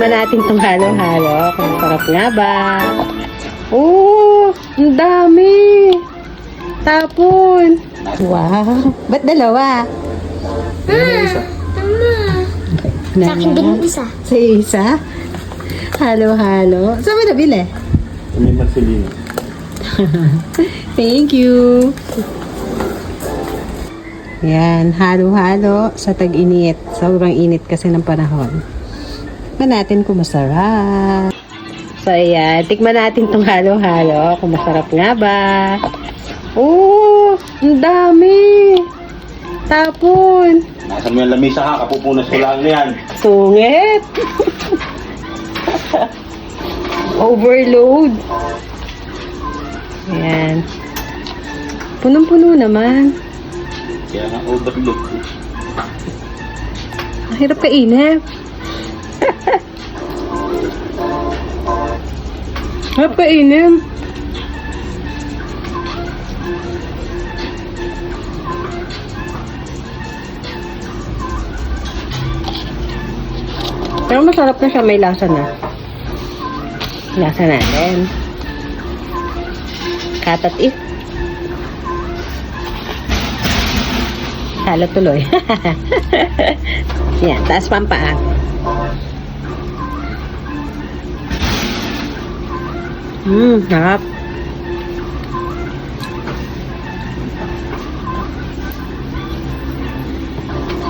Natin itong halo-halo. Kung sarap nga ba? Oh, ang dami. Tapon. Wow. Ba't dalawa? Sa akin din isa. Sa isa? Halo-halo. Saan mo nabili? May Marcelino. Thank you. Yan, halo-halo sa tag-init. Sobrang init kasi ng panahon. Tikman natin kung masarap. So, ayan. Tikman natin itong halo-halo. Kung masarap nga ba. Oh, ang dami. Tapon. Nasa mo yung lamisa ha, kapupunas ko lang na yan. Sungit. Overload. Ayan. Punong-puno naman. Kaya nga overload. Ang hirap kainin. Hirap kainin. Pero masarap na siya, may lasa na. Lasa na din. Cut at eat. Halo tuloy. Yan, taas pa ang paa. Sarap.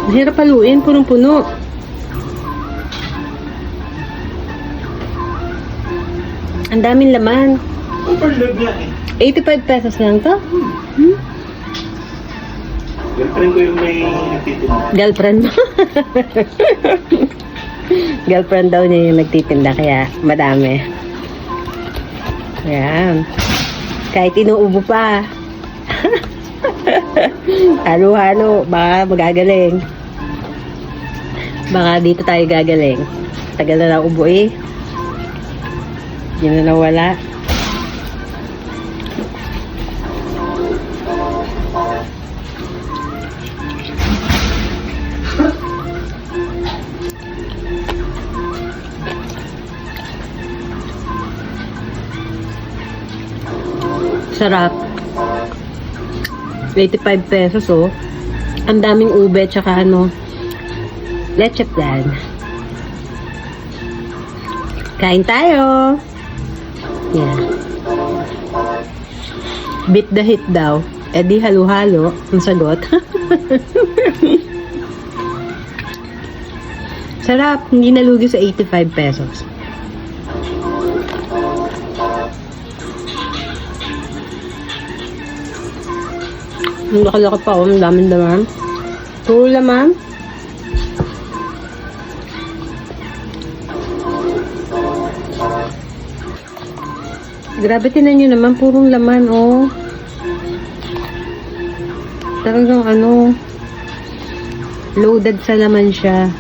Mahirap haluin, punong-puno. Ang daming laman. Overload nga eh. 85 pesos lang to. Girlfriend ko yung may nagtitinda. Girlfriend mo? Girlfriend daw niya yung nagtitinda, kaya madami. Ayan. Kahit inuubo pa. Halo-halo. Baka magagaling. Baka dito tayo gagaling. Tagal na naubo eh. Yun na nawala. Sarap. 85 pesos oh. Ang daming ube tsaka leche plan. Kain tayo. Yeah. Beat the heat daw. Eh di halo-halo. Ang sagot. Sarap. Hindi nalugi sa 85 pesos. Ang laki-laki pa oh. Ang daming laman. Puro laman. Grabe, tinan nyo naman, purong laman, oh. Talagang loaded sa laman siya.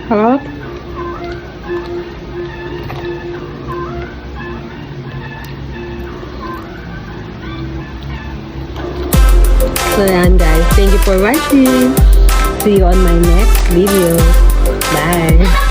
Harap. So, yan guys. Thank you for watching. See you on my next video. Bye.